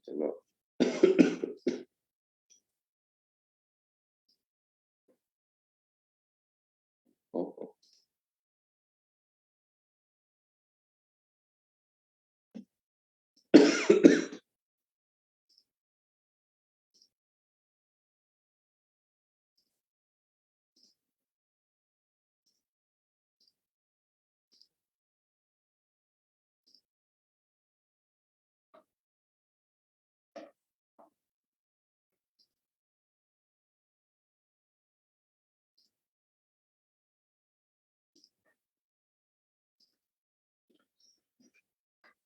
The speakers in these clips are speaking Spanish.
No. Ojo.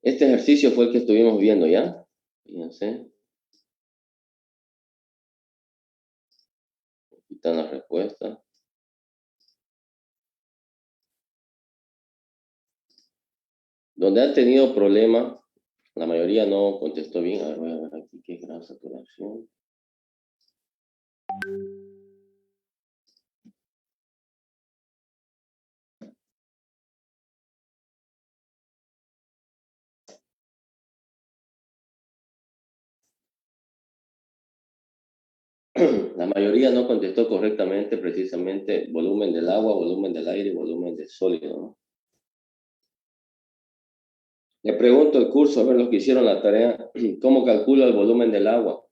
Este ejercicio fue el que estuvimos viendo ya. Fíjense. Aquí están las respuestas. Donde han tenido problemas, la mayoría no contestó bien. A ver, voy a ver aquí qué gran saturación. La mayoría no contestó correctamente, precisamente volumen del agua, volumen del aire y volumen del sólido, ¿no? Le pregunto el curso, a ver los que hicieron la tarea, ¿cómo calculo el volumen del agua?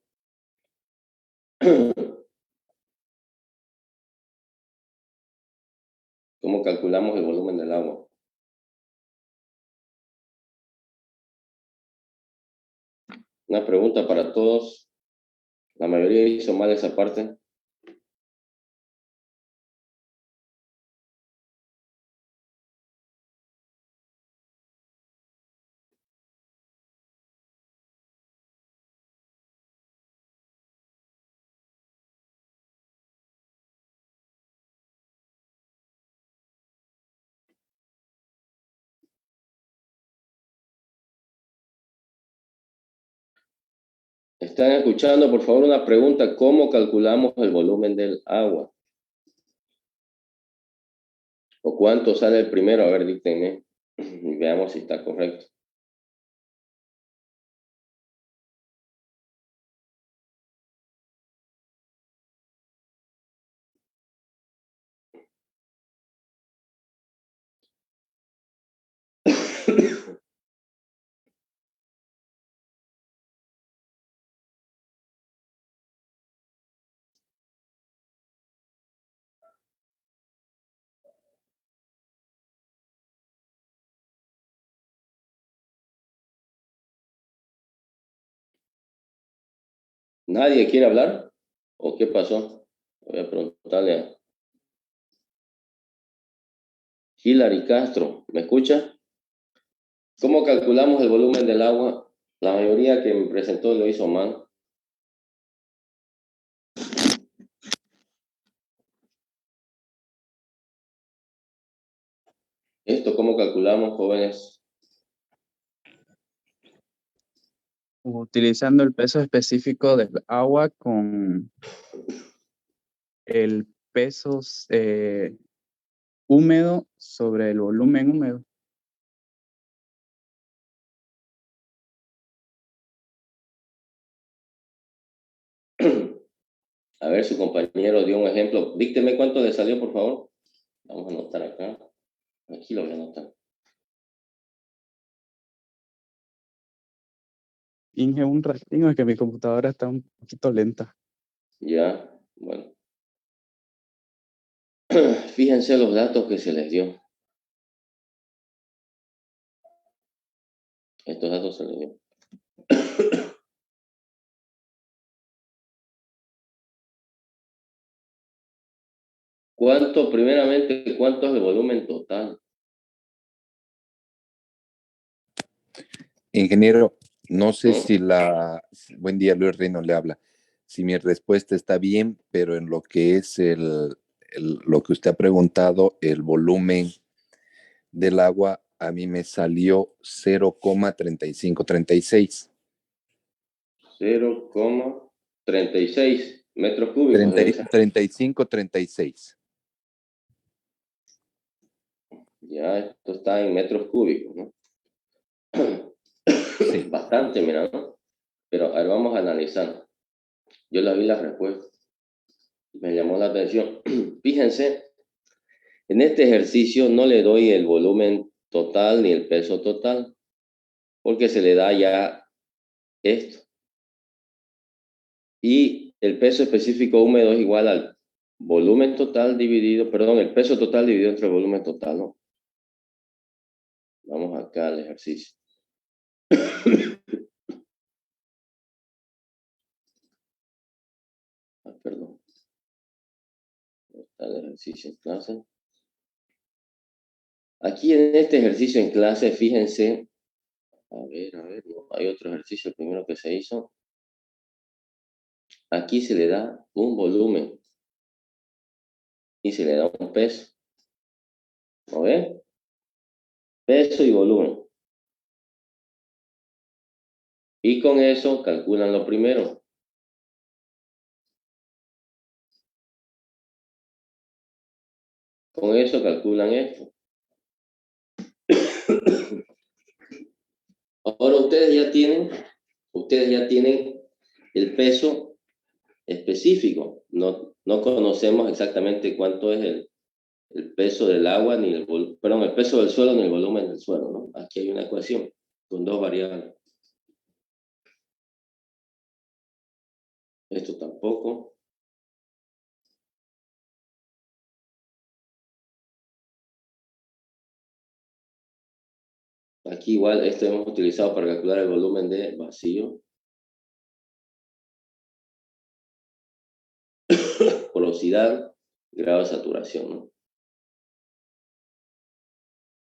¿Cómo calculamos el volumen del agua? Una pregunta para todos. La mayoría hizo mal esa parte. ¿Están escuchando? Por favor, una pregunta. ¿Cómo calculamos el volumen del agua? ¿O cuánto sale el primero? A ver, díctenme. Veamos si está correcto. ¿Nadie quiere hablar? ¿O qué pasó? Voy a preguntarle a Hilary Castro. ¿Me escucha? ¿Cómo calculamos el volumen del agua? La mayoría que me presentó lo hizo mal. ¿Esto cómo calculamos, jóvenes? Utilizando el peso específico del agua con el peso húmedo sobre el volumen húmedo. A ver, su compañero dio un ejemplo. Dícteme cuánto le salió, por favor. Vamos a anotar acá. Aquí lo voy a anotar. Inge, un ratito, es que mi computadora está un poquito lenta. Ya, bueno. Fíjense los datos que se les dio. Estos datos se les dio. Primeramente, cuánto es el volumen total? Ingeniero, no sé ¿Mm? si buen día, Luis Reino le habla. Si mi respuesta está bien, pero en lo que es lo que usted ha preguntado, el volumen del agua, a mí me salió 0,3536. 0,36 metros cúbicos debe ser. 3536. Ya, esto está en metros cúbicos, ¿no? Sí. Bastante, mira, ¿no? Pero a ver, vamos a analizar. Yo la vi la respuesta. Me llamó la atención. Fíjense, en este ejercicio no le doy el volumen total ni el peso total, porque se le da ya esto. Y el peso específico húmedo es igual al volumen total dividido, perdón, el peso total dividido entre el volumen total, ¿no? Vamos acá al ejercicio. Perdón. Está el ejercicio en clase. Aquí en este ejercicio en clase, fíjense, a ver, no, hay otro ejercicio, el primero que se hizo. Aquí se le da un volumen y se le da un peso. ¿No ven? Peso y volumen. Y con eso calculan lo primero. Con eso calculan esto. Ahora ustedes ya tienen el peso específico. No conocemos exactamente cuánto es el peso del agua, ni el peso del suelo ni el volumen del suelo, ¿no? Aquí hay una ecuación con dos variables. Esto tampoco. Aquí igual, esto hemos utilizado para calcular el volumen de vacío. Porosidad, grado de saturación, ¿no?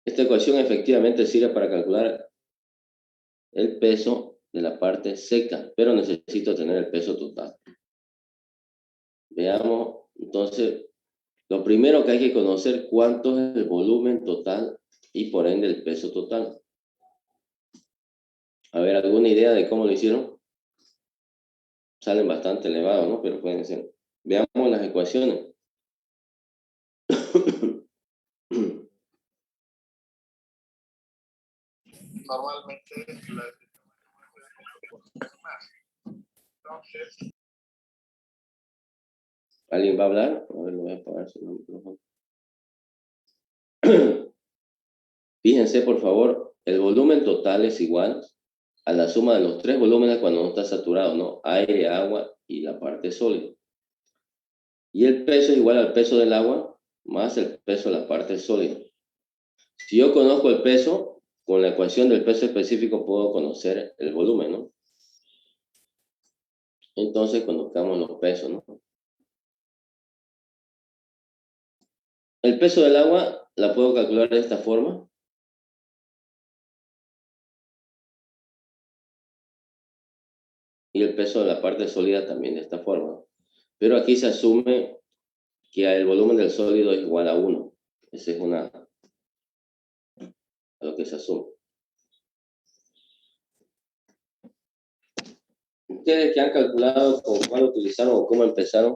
Esta ecuación efectivamente sirve para calcular el peso de la parte seca, pero necesito tener el peso total. Veamos, entonces, lo primero que hay que conocer cuánto es el volumen total y por ende el peso total. A ver, ¿alguna idea de cómo lo hicieron? Salen bastante elevados, ¿no? Pero pueden ser. Veamos las ecuaciones. Normalmente entonces, ¿Alguien va a hablar? A ver, lo voy a apagar su micrófono. Fíjense, por favor, el volumen total es igual a la suma de los tres volúmenes cuando no está saturado, ¿no? Aire, agua y la parte sólida. Y el peso es igual al peso del agua más el peso de la parte sólida. Si yo conozco el peso, con la ecuación del peso específico puedo conocer el volumen, ¿no? Entonces conozcamos los pesos, ¿no? El peso del agua la puedo calcular de esta forma. Y el peso de la parte sólida también de esta forma. Pero aquí se asume que el volumen del sólido es igual a 1. Esa es a lo que se asume. Ustedes que han calculado con cuál utilizaron o cómo empezaron.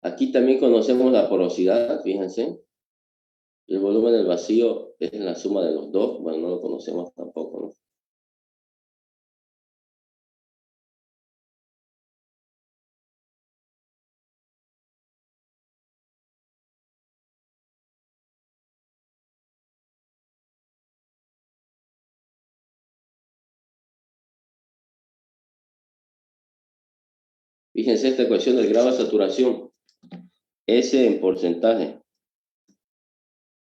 Aquí también conocemos la porosidad, fíjense. El volumen del vacío es la suma de los dos. Bueno, no lo conocemos tampoco, ¿no? Fíjense esta ecuación del grado de saturación. S en porcentaje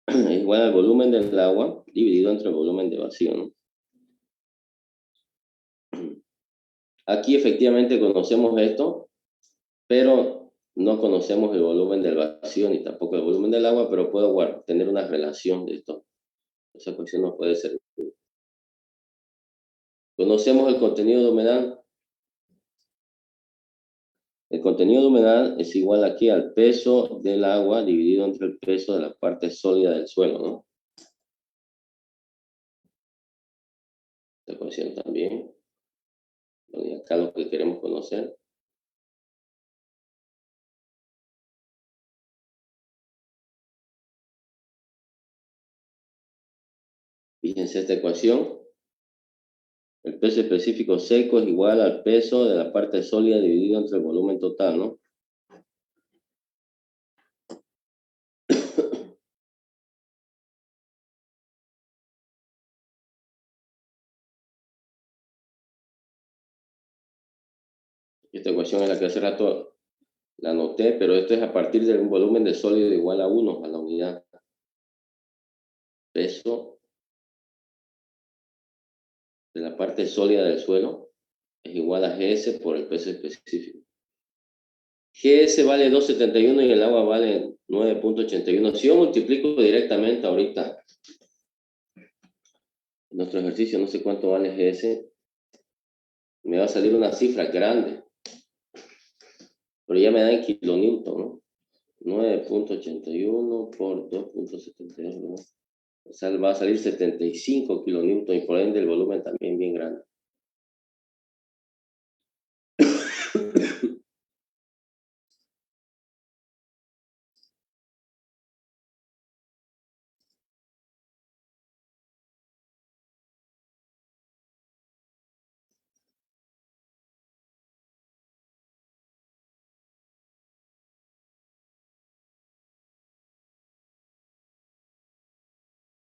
es igual al volumen del agua dividido entre el volumen de vacío, ¿no? Aquí efectivamente conocemos esto, pero no conocemos el volumen del vacío ni tampoco el volumen del agua, pero puedo tener una relación de esto. Esa ecuación nos puede servir. Conocemos el contenido de humedad. El contenido de humedad es igual aquí al peso del agua dividido entre el peso de la parte sólida del suelo, ¿no? Esta ecuación también. Bueno, y acá lo que queremos conocer. Fíjense esta ecuación. El peso específico seco es igual al peso de la parte sólida dividido entre el volumen total, ¿no? Esta ecuación es la que hace rato la anoté, pero esto es a partir de un volumen de sólido igual a 1 a la unidad. Peso de la parte sólida del suelo es igual a GS por el peso específico. GS vale 2,71 y el agua vale 9,81. Si yo multiplico directamente ahorita en nuestro ejercicio, no sé cuánto vale GS, me va a salir una cifra grande, pero ya me da en kilonewton, ¿no? 9,81 por 2,72, ¿no? O sea, va a salir 75 kilonewton y por ende el volumen también bien grande.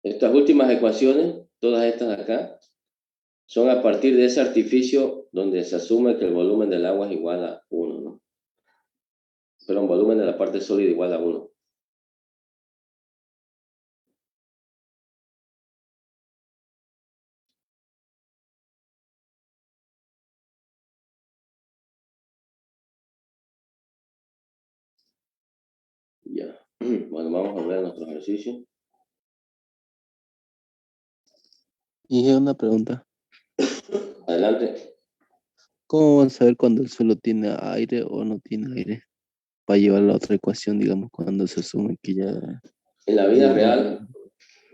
Estas últimas ecuaciones, todas estas de acá, son a partir de ese artificio donde se asume que el volumen del agua es igual a 1, ¿no? Pero el volumen de la parte sólida igual a 1. Ya. Bueno, vamos a ver nuestro ejercicio. Y una pregunta, Adelante. ¿cómo vamos a saber cuando el suelo tiene aire o no tiene aire? Para llevar la otra ecuación, digamos, cuando se asume que ya... En la vida real,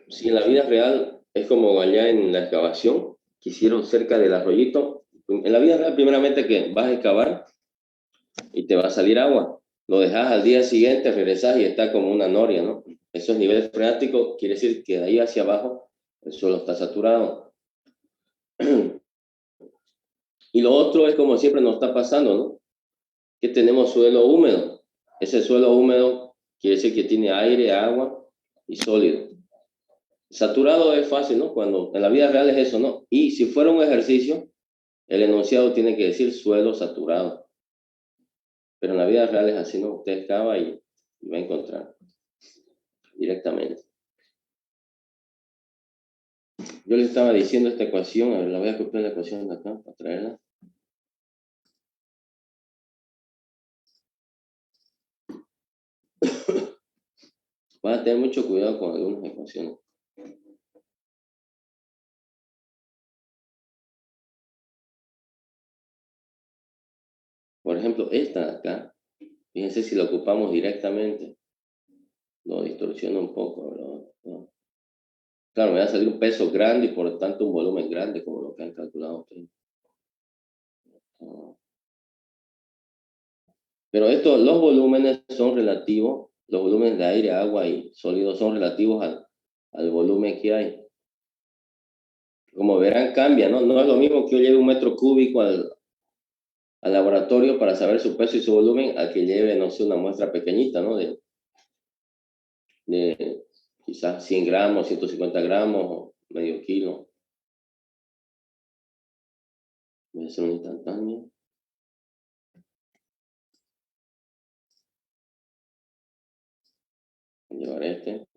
sí, en la vida real es como allá en la excavación que hicieron cerca del arroyito. En la vida real, primeramente que vas a excavar y te va a salir agua. Lo dejas al día siguiente, regresas y está como una noria, ¿no? Eso es nivel freático, quiere decir que de ahí hacia abajo el suelo está saturado. Y lo otro es como siempre nos está pasando, ¿no? Que tenemos suelo húmedo. Ese suelo húmedo quiere decir que tiene aire, agua y sólido. Saturado es fácil, ¿no? Cuando en la vida real es eso, ¿no? Y si fuera un ejercicio, el enunciado tiene que decir suelo saturado. Pero en la vida real es así, ¿no? Usted excava y va a encontrar directamente. Yo le estaba diciendo esta ecuación, a ver, la voy a copiar la ecuación de acá para traerla. Van a tener mucho cuidado con algunas ecuaciones. Por ejemplo, esta de acá, fíjense si la ocupamos directamente, lo distorsiona un poco, ¿verdad? ¿No? Claro, me va a salir un peso grande y por lo tanto un volumen grande, como lo que han calculado ustedes. Pero esto, los volúmenes son relativos, los volúmenes de aire, agua y sólido son relativos al volumen que hay. Como verán, cambia, ¿no? No es lo mismo que yo lleve 1 metro cúbico al laboratorio para saber su peso y su volumen, al que lleve, no sé, una muestra pequeñita, ¿no? De quizás 100 gramos, 150 gramos, o medio kilo. Voy a hacer un instantáneo. Voy a llevar este.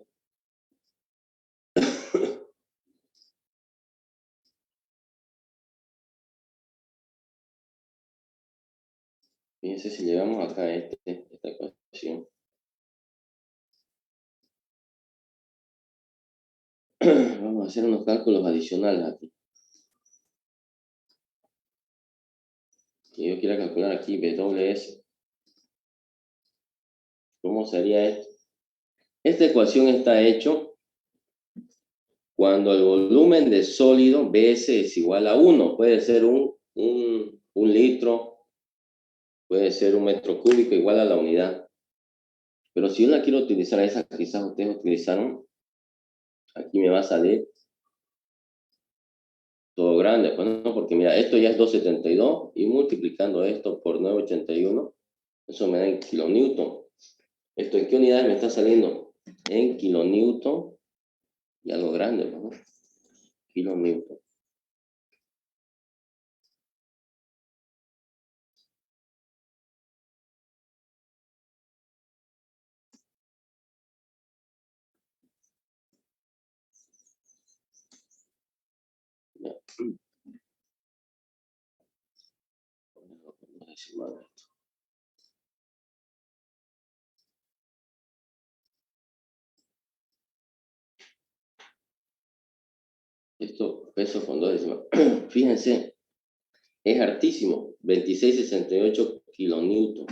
Fíjense si llegamos acá a esta ecuación. Vamos a hacer unos cálculos adicionales aquí. que yo quiera calcular aquí, WS. ¿Cómo sería esto? Esta ecuación está hecha cuando el volumen de sólido BS es igual a 1. Puede ser un litro, puede ser un metro cúbico igual a la unidad. Pero si yo la quiero utilizar, esa que quizás ustedes utilizaron, aquí me va a salir todo grande, pues no, porque mira, esto ya es 272 y multiplicando esto por 981, eso me da en kilonewton. ¿Esto en qué unidades me está saliendo? En kilonewton y algo grande, ¿no? Kilonewton. Ya. Decimal. Esto, peso con 2 decimales. Fíjense, es hartísimo, 2668 kilonewton.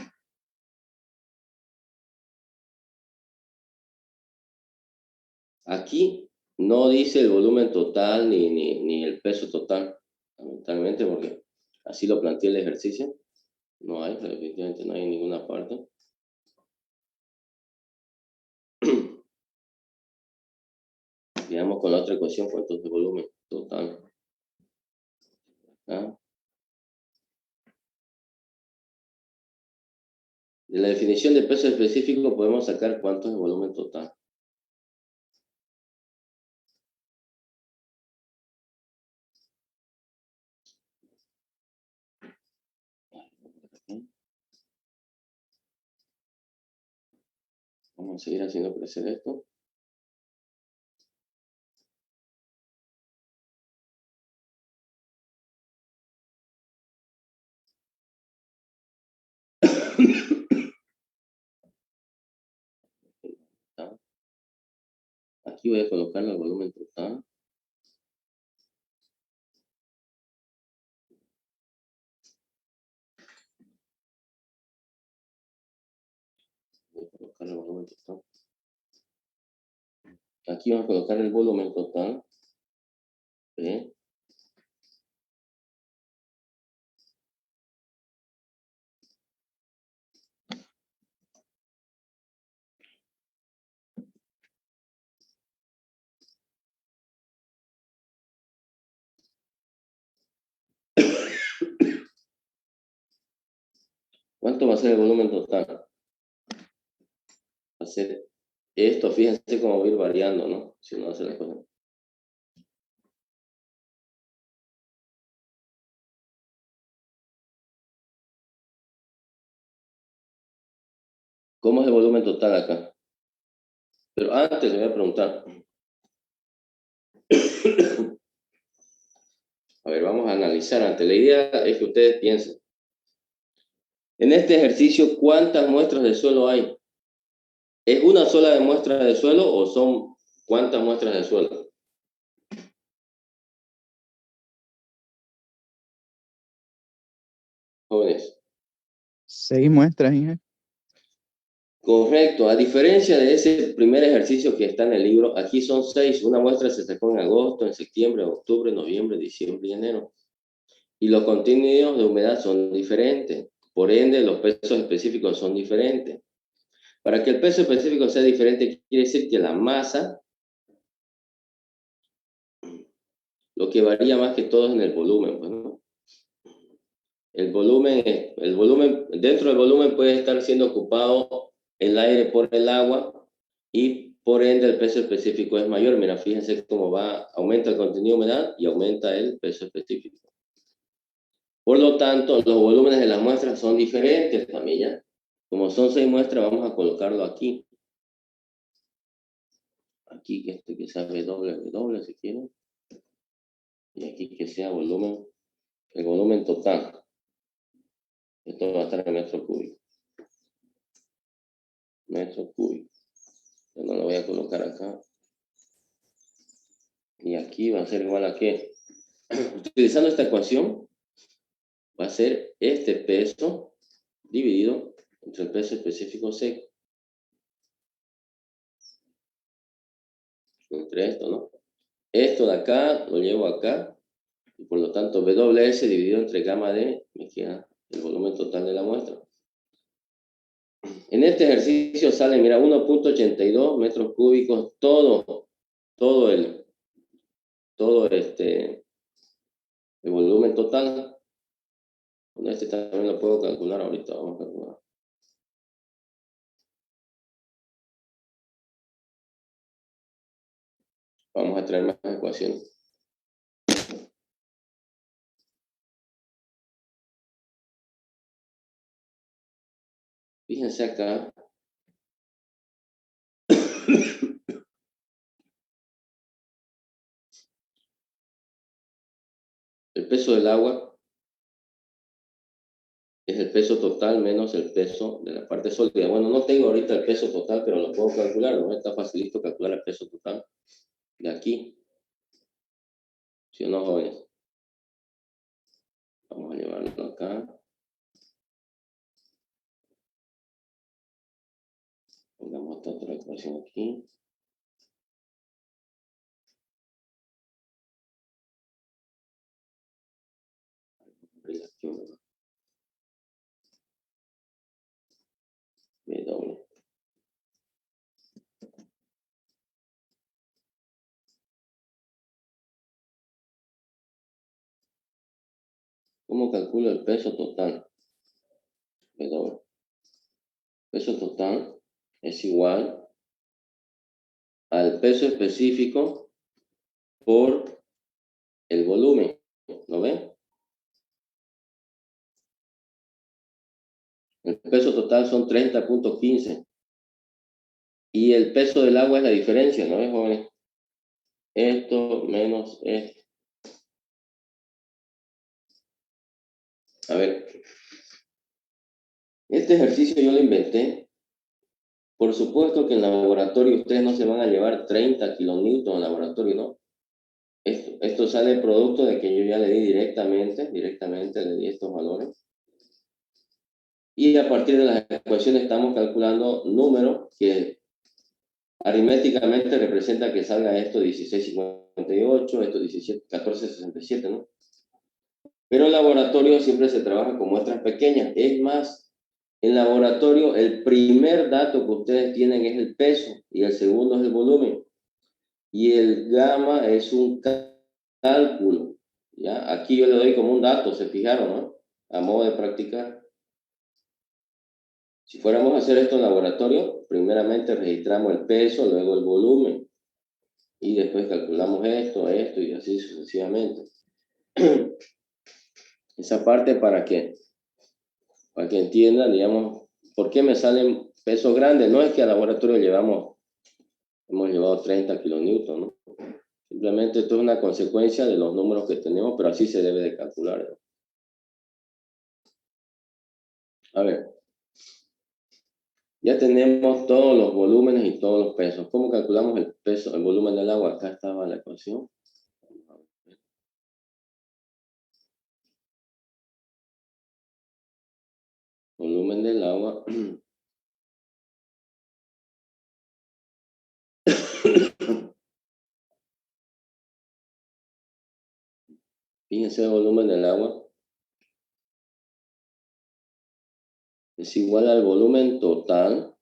Aquí no dice el volumen total ni el peso total, lamentablemente, porque así lo planteé el ejercicio. No hay, definitivamente no hay en ninguna parte. Veamos con la otra ecuación cuánto es el volumen total. ¿Ah? De la definición de peso específico podemos sacar cuánto es el volumen total. Vamos a seguir haciendo crecer esto. Aquí voy a colocar el volumen total. Voy a colocar el volumen total. Aquí vamos a colocar el volumen total. ¿Sí? ¿Cuánto va a ser el volumen total? Va a ser esto, fíjense cómo va a ir variando, ¿no? Si uno hace la cosa. ¿Cómo es el volumen total acá? Pero antes le voy a preguntar. A ver, vamos a analizar antes. La idea es que ustedes piensen. En este ejercicio, ¿cuántas muestras de suelo hay? ¿Es una sola muestra de suelo o son cuántas muestras de suelo? Jóvenes. 6 muestras, Inge. Correcto. A diferencia de ese primer ejercicio que está en el libro, aquí son 6. Una muestra se sacó en agosto, en septiembre, octubre, noviembre, diciembre y enero. Y los contenidos de humedad son diferentes. Por ende, los pesos específicos son diferentes. Para que el peso específico sea diferente, quiere decir que la masa, lo que varía más que todo es en el volumen, pues, ¿no? El volumen, dentro del volumen puede estar siendo ocupado el aire por el agua y por ende el peso específico es mayor. Mira, fíjense cómo va, aumenta el contenido de humedad y aumenta el peso específico. Por lo tanto, los volúmenes de las muestras son diferentes también, ¿ya? Como son 6 muestras, vamos a colocarlo aquí. Aquí que sea W si quieren. Y aquí que sea volumen, el volumen total. Esto va a estar en metro cúbico. Metro cúbico. Yo no lo voy a colocar acá. Y aquí va a ser igual a qué. Utilizando esta ecuación, va a ser este peso dividido entre el peso específico seco. Entre esto, ¿no? Esto de acá lo llevo acá, y por lo tanto WS dividido entre gamma D me queda el volumen total de la muestra. En este ejercicio sale, mira, 1.82 metros cúbicos, todo el volumen total. Con este también lo puedo calcular ahorita, vamos a calcular. Vamos a traer más ecuaciones. Fíjense acá. El peso del agua es el peso total menos el peso de la parte sólida. Bueno, no tengo ahorita el peso total, pero lo puedo calcular, ¿no? Está facilito calcular el peso total de aquí. ¿Sí o no, jóvenes? Vamos a llevarlo acá. Pongamos esta otra ecuación aquí. Relación W. ¿Cómo calculo el peso total? W. Peso total es igual al peso específico por el volumen. ¿Lo ven? El peso total son 30.15. Y el peso del agua es la diferencia, ¿no ves, jóvenes? Esto menos esto. A ver. Este ejercicio yo lo inventé. Por supuesto que en laboratorio ustedes no se van a llevar 30 kilonewton al laboratorio, ¿no? Esto sale producto de que yo ya le di directamente le di estos valores. Y a partir de las ecuaciones estamos calculando números que aritméticamente representa que salga esto 1658, esto 1467, ¿no? Pero en laboratorio siempre se trabaja con muestras pequeñas. Es más, en laboratorio el primer dato que ustedes tienen es el peso y el segundo es el volumen. Y el gamma es un cálculo, ¿ya? Aquí yo le doy como un dato, se fijaron, ¿no? A modo de practicar. Si fuéramos a hacer esto en laboratorio, primeramente registramos el peso, luego el volumen. Y después calculamos esto y así sucesivamente. Esa parte para que entiendan, digamos, por qué me salen pesos grandes. No es que al laboratorio hemos llevado 30 kilonewton, ¿no? Simplemente esto es una consecuencia de los números que tenemos, pero así se debe de calcular, ¿no? A ver. Ya tenemos todos los volúmenes y todos los pesos. ¿Cómo calculamos el peso, el volumen del agua? Acá estaba la ecuación. Volumen del agua. Fíjense, el volumen del agua es igual al volumen total.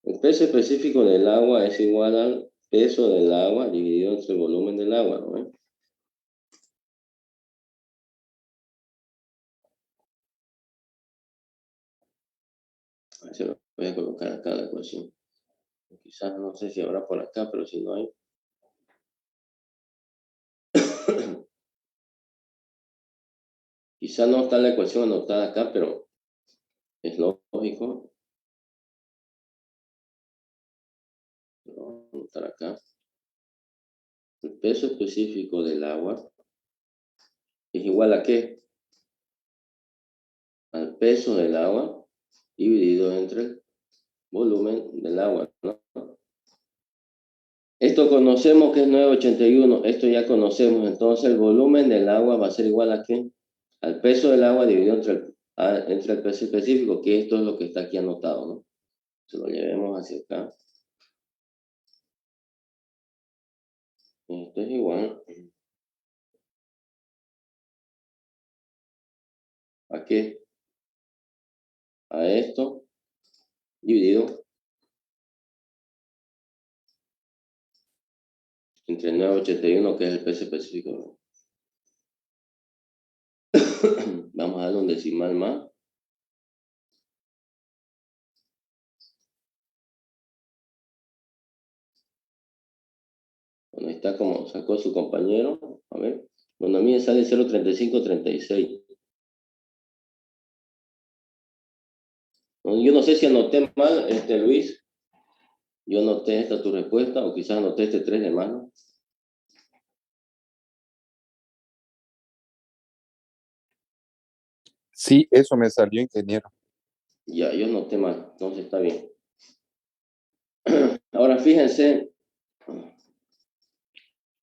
El peso específico del agua es igual al peso del agua dividido entre el volumen del agua, ¿no? Se lo voy a colocar acá la ecuación. Quizás no sé si habrá por acá, pero si no hay. Quizás no está la ecuación anotada acá, pero es lógico. Lo voy a anotar acá. El peso específico del agua es igual a ¿qué? Al peso del agua dividido entre el volumen del agua, ¿no? Esto conocemos que es 981, esto ya conocemos, entonces el volumen del agua va a ser igual a ¿qué? Al peso del agua dividido entre el peso específico, que esto es lo que está aquí anotado, ¿no? Se lo llevemos hacia acá. Esto es igual. ¿A qué? A esto dividido entre 981, que es el peso específico, ¿no? Vamos a darle un decimal más. Bueno, ahí está como sacó su compañero. A ver. Bueno, a mí me sale 0.3536. Yo no sé si anoté mal, Luis. Yo anoté esta tu respuesta, o quizás anoté este 3 de mano. Sí, eso me salió, ingeniero. Ya, yo anoté mal, entonces está bien. Ahora fíjense,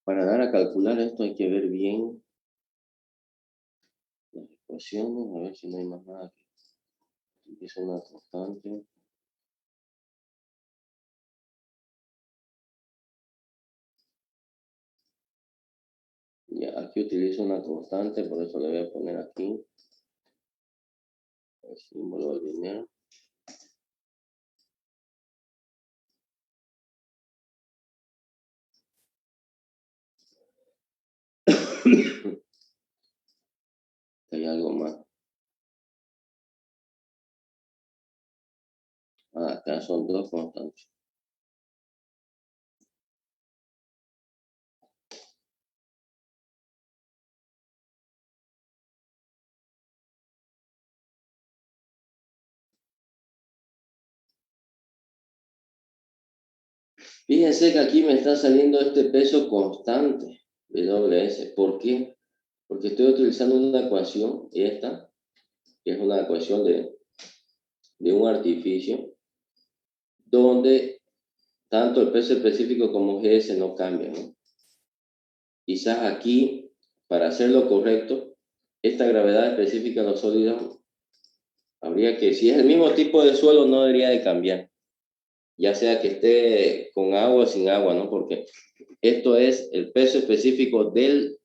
para dar a calcular esto hay que ver bien las ecuaciones, a ver si no hay más nada que es una constante. Ya, aquí utilizo una constante, por eso le voy a poner aquí el símbolo del dinero. Hay algo más. Acá son dos constantes. Fíjense que aquí me está saliendo este peso constante, WS. ¿Por qué? Porque estoy utilizando una ecuación, esta, que es una ecuación de un artificio, donde tanto el peso específico como GS no cambian, ¿no? Quizás aquí, para hacerlo correcto, esta gravedad específica de los sólidos, habría que, si es el mismo tipo de suelo, no debería de cambiar, ya sea que esté con agua o sin agua, ¿no? Porque esto es el peso específico de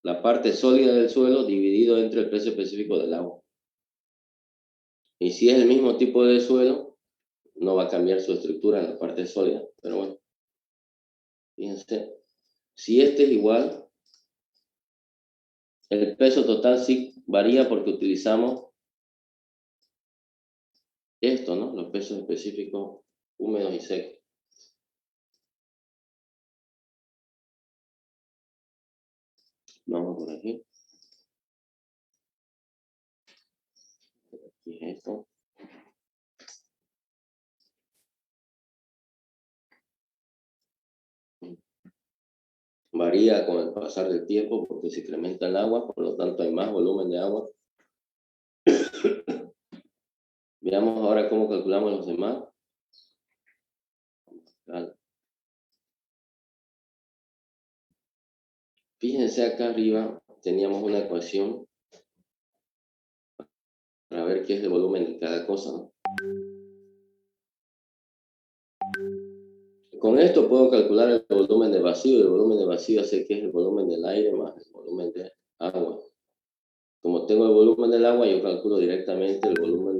la parte sólida del suelo dividido entre el peso específico del agua. Y si es el mismo tipo de suelo, no va a cambiar su estructura en la parte sólida. Pero bueno, fíjense, si este es igual, el peso total sí varía porque utilizamos esto, ¿no? Los pesos específicos húmedos y secos. Vamos por aquí. Aquí es esto. Varía con el pasar del tiempo porque se incrementa el agua, por lo tanto hay más volumen de agua. Veamos ahora cómo calculamos los demás. Fíjense acá arriba, teníamos una ecuación para ver qué es el volumen de cada cosa, ¿no? Con esto puedo calcular el volumen de vacío, y el volumen de vacío sé que es el volumen del aire más el volumen de agua. Como tengo el volumen del agua, yo calculo directamente el volumen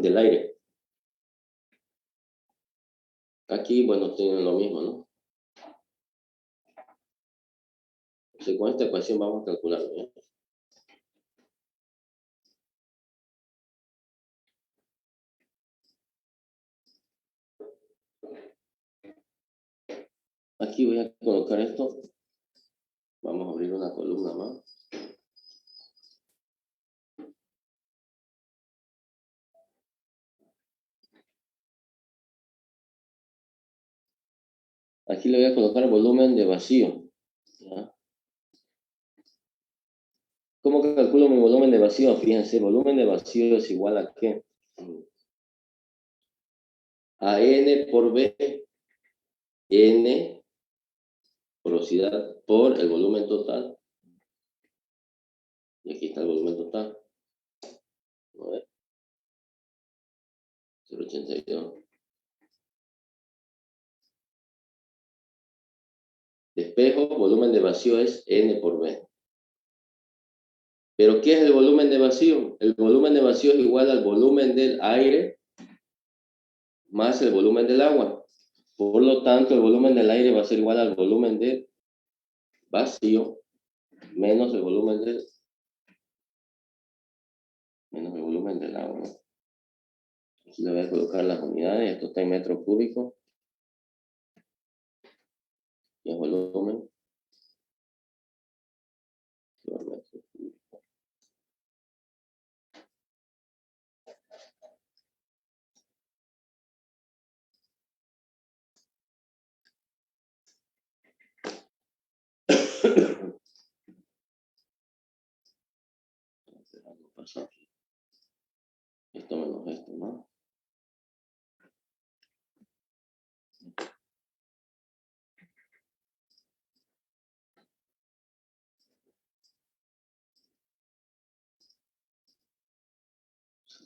del aire. Aquí, bueno, tienen lo mismo, ¿no? Entonces, con esta ecuación vamos a calcularlo, ¿ya? Aquí voy a colocar esto. Vamos a abrir una columna más. Aquí le voy a colocar el volumen de vacío, ¿ya? ¿Cómo calculo mi volumen de vacío? Fíjense, el volumen de vacío es igual a ¿qué? a N por B, N, porosidad, por el volumen total. Y aquí está el volumen total. A ver. 0,82. Espejo, volumen de vacío es N por B. ¿Pero qué es el volumen de vacío? El volumen de vacío es igual al volumen del aire más el volumen del agua. Por lo tanto, el volumen del aire va a ser igual al volumen del vacío menos el volumen del agua, ¿no? Aquí le voy a colocar las unidades. Esto está en metros cúbicos. Y el volumen. Esto menos esto, ¿no?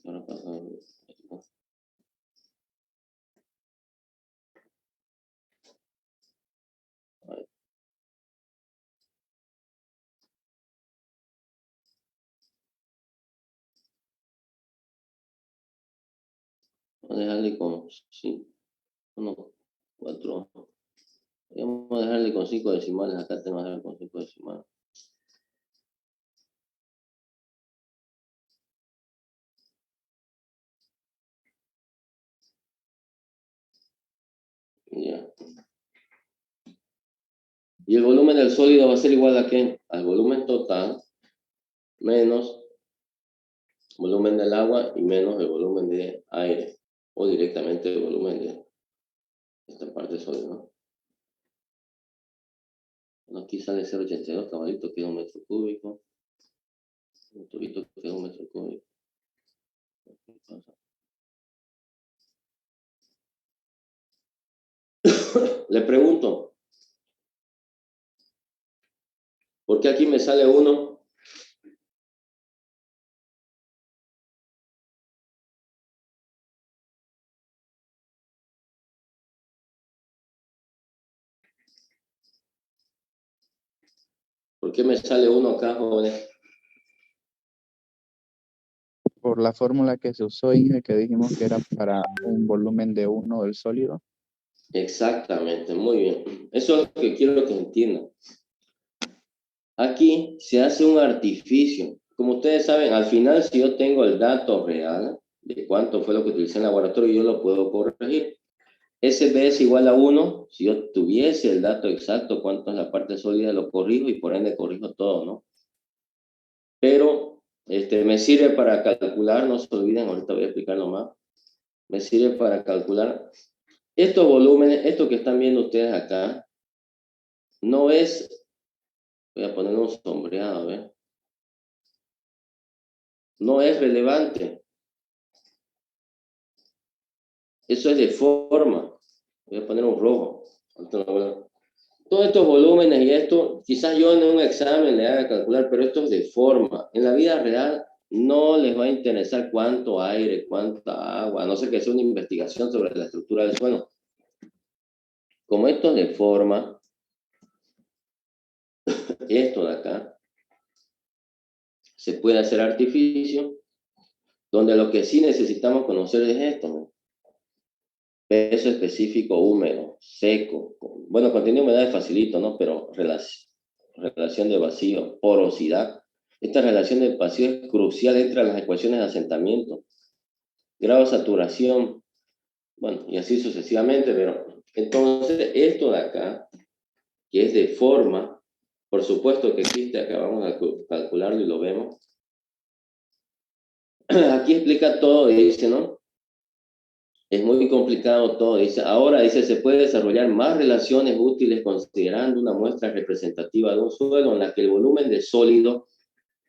Ahora pasar esto. Ahí. Vamos a dejarle con 5, no, 4. Vamos a dejarle con 5 decimales. Acá tengo que dejar con 5 decimales. Ya. Y el volumen del sólido va a ser igual a ¿qué? Al volumen total menos volumen del agua y menos el volumen de aire. O directamente el volumen de esta parte sólida, ¿no? Bueno, aquí sale 0,82, caballito, queda 1 metro cúbico. Un turito queda 1 metro cúbico. Le pregunto, ¿por qué aquí me sale 1? ¿Por qué me sale 1 acá, jóvenes? Por la fórmula que se usó, Inge, que dijimos que era para un volumen de 1 del sólido. Exactamente, muy bien. Eso es lo que quiero que entiendan. Aquí se hace un artificio. Como ustedes saben, al final, si yo tengo el dato real de cuánto fue lo que utilicé en el laboratorio, yo lo puedo corregir. SB es igual a 1. Si yo tuviese el dato exacto, cuánto es la parte sólida, lo corrijo y por ende corrijo todo, ¿no? Pero me sirve para calcular, no se olviden, ahorita voy a explicarlo más. Me sirve para calcular estos volúmenes, esto que están viendo ustedes acá, no es, voy a poner un sombreado, a ver. No es relevante. Eso es de forma. Voy a poner un rojo. Todos estos volúmenes y esto, quizás yo en un examen le haga calcular, pero esto es de forma. En la vida real no les va a interesar cuánto aire, cuánta agua, a no ser que sea una investigación sobre la estructura del suelo. Como esto es de forma, esto de acá, se puede hacer artificio, donde lo que sí necesitamos conocer es esto, ¿no? Peso específico húmedo, seco, bueno, contenido de humedad es facilito, ¿no? Pero relación de vacío, porosidad. Esta relación de vacío es crucial entre las ecuaciones de asentamiento. Grado de saturación, bueno, y así sucesivamente, pero entonces esto de acá, que es de forma, por supuesto que existe, acá vamos a calcularlo y lo vemos. Aquí explica todo, dice, ¿no? Es muy complicado todo. Dice, ahora dice, se puede desarrollar más relaciones útiles considerando una muestra representativa de un suelo en la que el volumen del sólido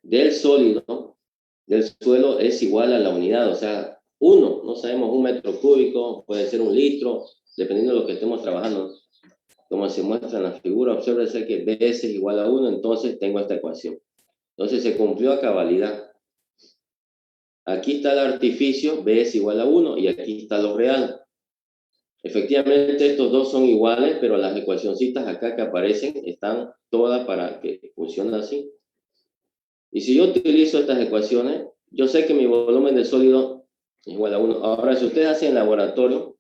del suelo es igual a la unidad. O sea, uno, no sabemos 1 metro cúbico, puede ser 1 litro, dependiendo de lo que estemos trabajando. Como se muestra en la figura, obsérvese que B es igual a 1, entonces tengo esta ecuación. Entonces se cumplió a cabalidad. Aquí está el artificio, B es igual a 1, y aquí está lo real. Efectivamente, estos dos son iguales, pero las ecuacioncitas acá que aparecen están todas para que funcione así. Y si yo utilizo estas ecuaciones, yo sé que mi volumen de sólido es igual a 1. Ahora, si ustedes hacen laboratorio,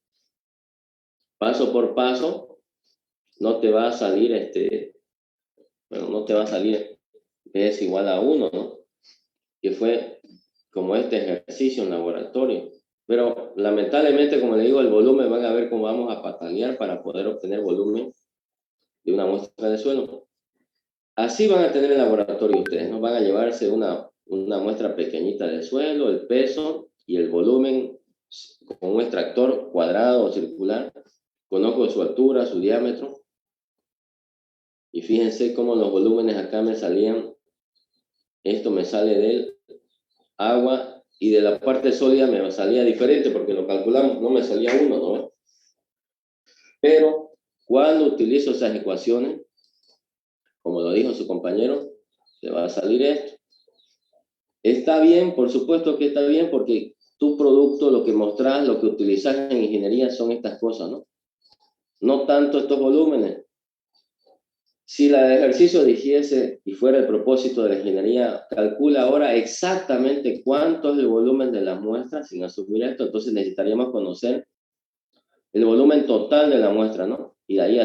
paso por paso, no te va a salir no te va a salir B es igual a 1, ¿no? Que fue como este ejercicio en laboratorio. Pero lamentablemente, como le digo, el volumen, van a ver cómo vamos a patalear para poder obtener volumen de una muestra de suelo. Así van a tener el laboratorio ustedes, ¿no? Van a llevarse una muestra pequeñita de suelo, el peso y el volumen con un extractor cuadrado o circular. Conozco su altura, su diámetro. Y fíjense cómo los volúmenes acá me salían. Esto me sale del agua y de la parte sólida me salía diferente porque lo calculamos, no me salía 1, ¿no? Pero cuando utilizo esas ecuaciones, como lo dijo su compañero, se va a salir esto. Está bien, por supuesto que está bien, porque tu producto, lo que mostrás, lo que utilizas en ingeniería son estas cosas, ¿no? No tanto estos volúmenes. Si el ejercicio dijese y fuera el propósito de la ingeniería, calcula ahora exactamente cuánto es el volumen de las muestras sin asumir esto, entonces necesitaríamos conocer el volumen total de la muestra, ¿no? Y de ahí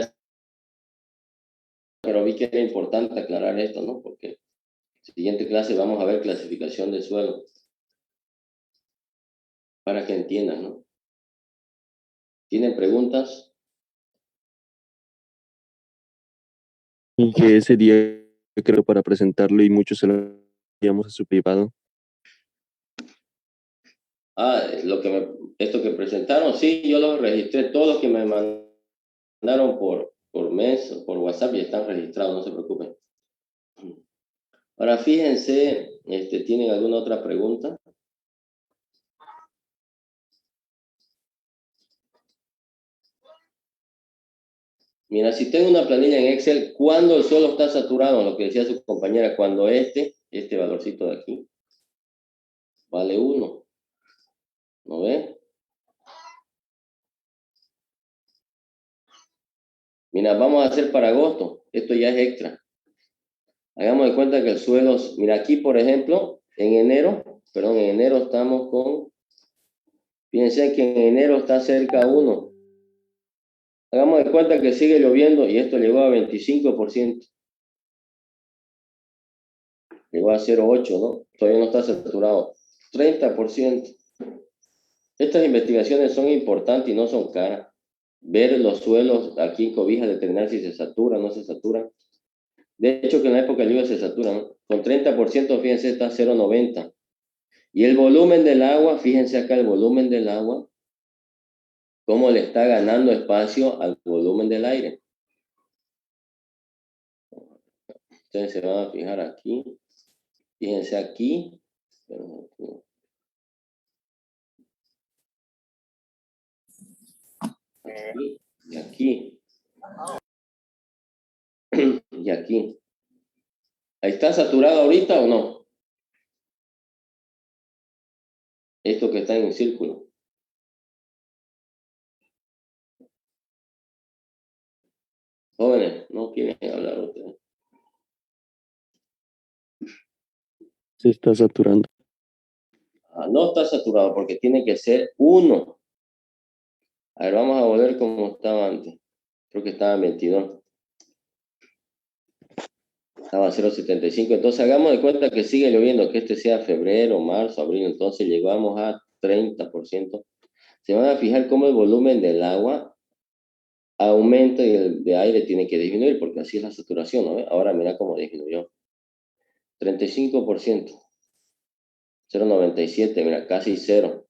pero vi que era importante aclarar esto, ¿no? Porque en la siguiente clase vamos a ver clasificación de suelo, para que entiendan, ¿no? ¿Tienen preguntas? Y que ese día, creo, para presentarlo y muchos se lo enviamos a su privado. Esto que presentaron, sí, yo lo registré, todos los que me mandaron por mes o por WhatsApp ya están registrados, no se preocupen. Ahora fíjense, ¿tienen alguna otra pregunta? Mira, si tengo una planilla en Excel, ¿cuándo el suelo está saturado? Lo que decía su compañera, cuando este valorcito de aquí, vale 1. ¿No ve? Mira, vamos a hacer para agosto. Esto ya es extra. Hagamos de cuenta que el suelo, mira aquí por ejemplo, en enero estamos con, fíjense que en enero está cerca a 1. Hagamos de cuenta que sigue lloviendo y esto llegó a 25%. Llegó a 0,8, ¿no? Todavía no está saturado. 30%. Estas investigaciones son importantes y no son caras. Ver los suelos aquí en Cobija, determinar si se satura o no se satura. De hecho, que en la época de lluvia se satura, ¿no? Con 30%, fíjense, está 0,90. Y el volumen del agua, fíjense acá el volumen del agua, cómo le está ganando espacio al volumen del aire. Ustedes se van a fijar aquí. Fíjense aquí. Aquí y aquí. Y aquí. ¿Está saturado ahorita o no? Esto que está en el círculo. Jóvenes, no quieren hablar ustedes. Se está saturando. No está saturado porque tiene que ser 1. A ver, vamos a volver como estaba antes. Creo que estaba en 22. Estaba a 0,75. Entonces hagamos de cuenta que sigue lloviendo, que este sea febrero, marzo, abril. Entonces llegamos a 30%. Se van a fijar cómo el volumen del agua aumenta y el de aire tiene que disminuir, porque así es la saturación, ¿no? Ahora mira cómo disminuyó. 35%. 0,97, mira, casi 0.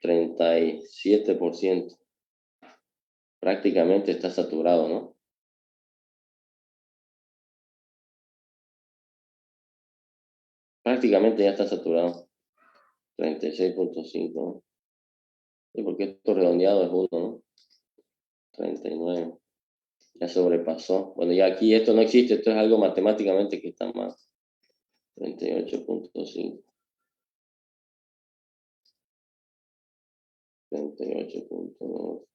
37%. Prácticamente está saturado, ¿no? Prácticamente ya está saturado. 36,5. Y porque esto redondeado es 1, ¿no? 39. Ya sobrepasó. Bueno, ya aquí esto no existe, esto es algo matemáticamente que está mal. 38.5. 38.2.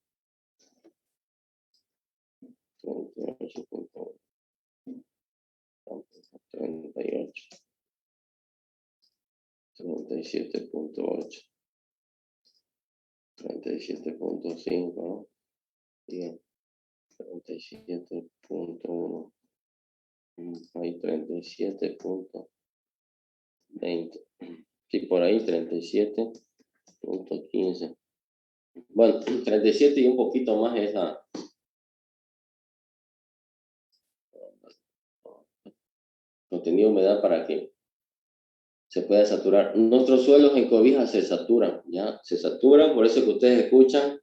38.8. 38. 37.8. 37.5, ¿no? Bien. 37.1. Ahí 37.20. Sí, por ahí 37.15. Bueno, 37 y un poquito más es la contenido de humedad para que se pueda saturar. Nuestros suelos en cobija se saturan, ¿ya? Se saturan, por eso que ustedes escuchan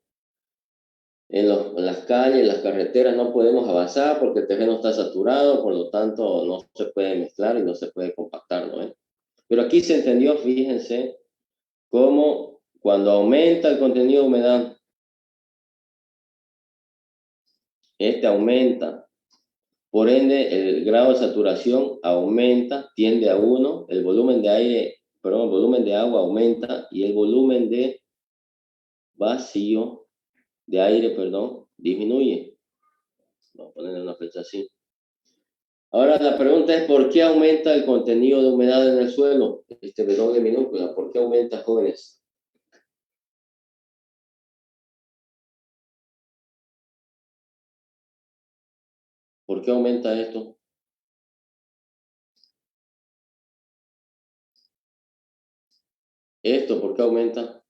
en las calles, en las carreteras no podemos avanzar porque el terreno está saturado, por lo tanto no se puede mezclar y no se puede compactar, ¿no? Pero aquí se entendió, fíjense, cómo cuando aumenta el contenido de humedad, este aumenta. Por ende, el grado de saturación aumenta, tiende a 1, el volumen de aire, perdón, el volumen de agua aumenta y el volumen de vacío, de aire, perdón, disminuye. Vamos a ponerle una fecha así. Ahora la pregunta es, ¿por qué aumenta el contenido de humedad en el suelo? Este W minúscula, ¿por qué aumenta, jóvenes? ¿Por qué aumenta esto? Esto, ¿por qué aumenta?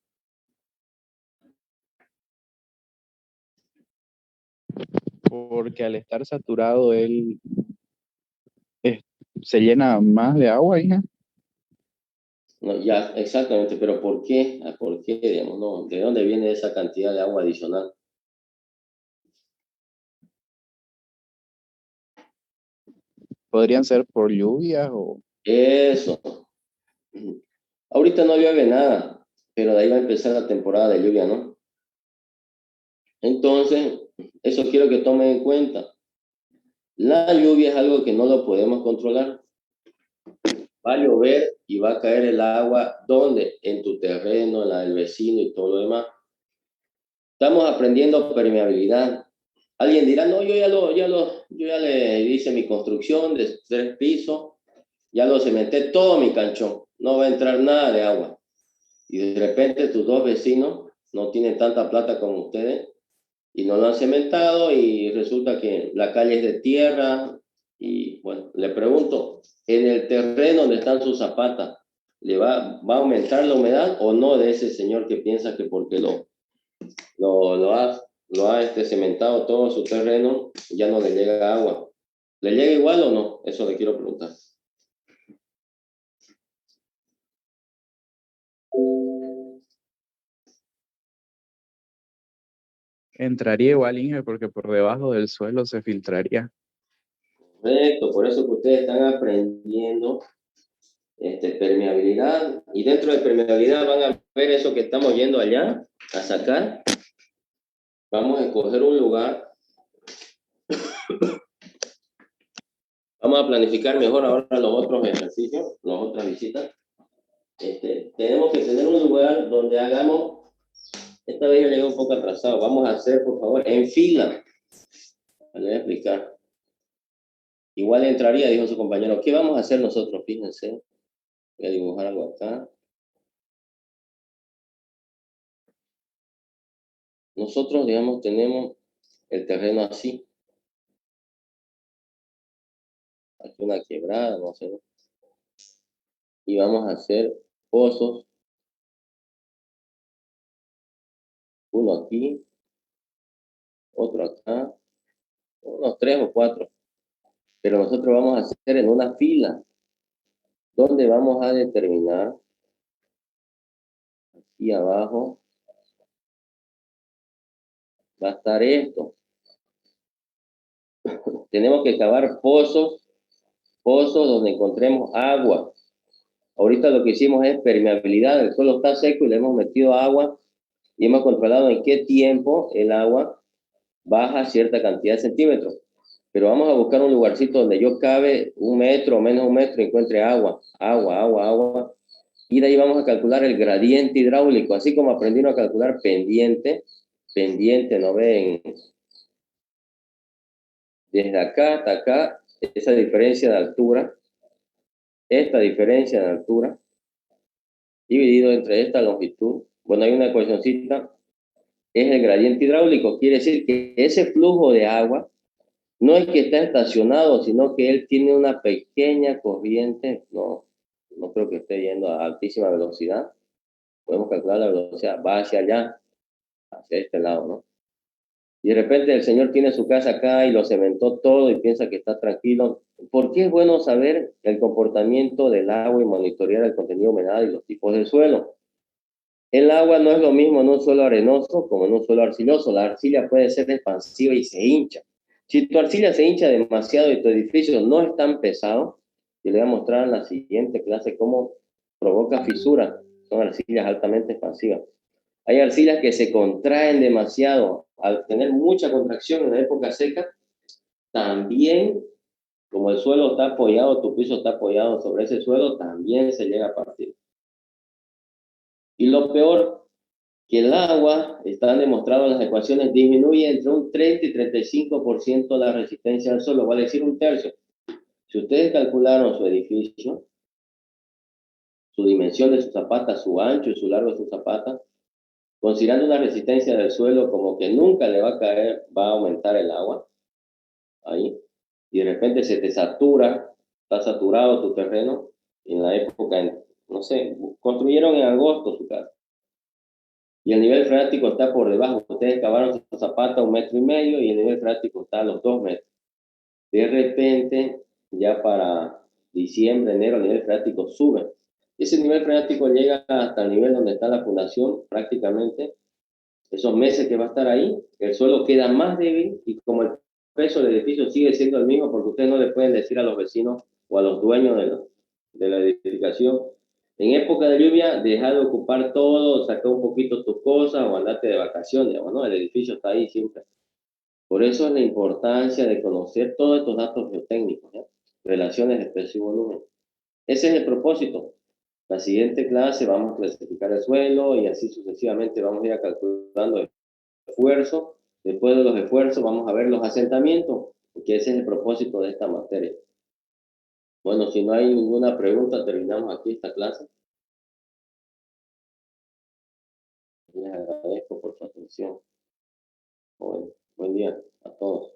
Porque al estar saturado, él se llena más de agua, hija. No, ya, exactamente, pero ¿por qué? ¿Por qué, digamos, no? ¿De dónde viene esa cantidad de agua adicional? Podrían ser por lluvias o Eso. Ahorita no llueve nada, pero de ahí va a empezar la temporada de lluvia, ¿no? Entonces, eso quiero que tomen en cuenta. La lluvia es algo que no lo podemos controlar. Va a llover y va a caer el agua, ¿dónde? En tu terreno, en la del vecino y todo lo demás. Estamos aprendiendo permeabilidad. Alguien dirá, no, yo ya le hice mi construcción de 3 pisos, ya lo cementé todo mi canchón, no va a entrar nada de agua. Y de repente tus 2 vecinos no tienen tanta plata como ustedes y no lo han cementado y resulta que la calle es de tierra y bueno, le pregunto, en el terreno donde están sus zapatas, ¿le va a aumentar la humedad o no de ese señor que piensa que porque lo ha cementado todo su terreno, ya no le llega agua? ¿Le llega igual o no? Eso le quiero preguntar. entraría igual, Inge, porque por debajo del suelo se filtraría. Correcto, por eso que ustedes están aprendiendo permeabilidad, y dentro de permeabilidad van a ver eso que estamos yendo allá a sacar. Vamos a escoger un lugar. Vamos a planificar mejor ahora los otros ejercicios, las otras visitas. Tenemos que tener un lugar donde hagamos, esta vez yo llegué un poco atrasado, vamos a hacer, por favor, en fila. Le voy a explicar. Igual entraría, dijo su compañero. ¿Qué vamos a hacer nosotros? Fíjense. Voy a dibujar algo acá. Nosotros, digamos, tenemos el terreno así. Aquí una quebrada, no sé. Y vamos a hacer pozos. Uno aquí, otro acá, unos 3 o 4. Pero nosotros vamos a hacer en una fila, donde vamos a determinar aquí abajo va a estar esto. Tenemos que cavar pozos donde encontremos agua. Ahorita lo que hicimos es permeabilidad, el suelo está seco y le hemos metido agua y hemos controlado en qué tiempo el agua baja cierta cantidad de centímetros. Pero vamos a buscar un lugarcito donde yo cabe 1 metro o menos 1 metro y encuentre agua, y de ahí vamos a calcular el gradiente hidráulico, así como aprendieron a calcular pendiente, ¿no ven? Desde acá hasta acá, esa diferencia de altura, esta diferencia de altura, dividido entre esta longitud, bueno, hay una ecuacióncita, es el gradiente hidráulico, quiere decir que ese flujo de agua no es que está estacionado, sino que él tiene una pequeña corriente, no creo que esté yendo a altísima velocidad, podemos calcular la velocidad, va hacia allá, hacia este lado, ¿no? Y de repente el señor tiene su casa acá y lo cementó todo y piensa que está tranquilo. ¿Por qué es bueno saber el comportamiento del agua y monitorear el contenido de humedad y los tipos del suelo? El agua no es lo mismo en un suelo arenoso como en un suelo arcilloso. La arcilla puede ser expansiva y se hincha. Si tu arcilla se hincha demasiado y tu edificio no es tan pesado, yo le voy a mostrar en la siguiente clase cómo provoca fisuras. Son arcillas altamente expansivas. Hay arcillas que se contraen demasiado. Al tener mucha contracción en la época seca, también, como el suelo está apoyado, tu piso está apoyado sobre ese suelo, también se llega a partir. Y lo peor, que el agua, están demostrados en las ecuaciones, disminuye entre un 30 y 35% la resistencia al suelo, vale decir un tercio. Si ustedes calcularon su edificio, su dimensión de su zapata, su ancho y su largo de su zapata, considerando una resistencia del suelo como que nunca le va a caer, va a aumentar el agua, ahí, y de repente se te satura, está saturado tu terreno, en la época, no sé, construyeron en agosto su casa, y el nivel freático está por debajo, ustedes cavaron su zapata 1,5 metros, y el nivel freático está a los 2 metros. De repente, ya para diciembre, enero, el nivel freático sube. Ese nivel freático llega hasta el nivel donde está la fundación, prácticamente, esos meses que va a estar ahí, el suelo queda más débil y como el peso del edificio sigue siendo el mismo, porque ustedes no le pueden decir a los vecinos o a los dueños de la edificación, en época de lluvia, deja de ocupar todo, saca un poquito tus cosas o andate de vacaciones, ¿no? El edificio está ahí siempre. Por eso es la importancia de conocer todos estos datos geotécnicos, ¿eh? Relaciones de peso y volumen. Ese es el propósito. La siguiente clase vamos a clasificar el suelo y así sucesivamente vamos a ir calculando el esfuerzo. Después de los esfuerzos vamos a ver los asentamientos, que ese es el propósito de esta materia. Bueno, si no hay ninguna pregunta, terminamos aquí esta clase. Les agradezco por su atención. Buen día a todos.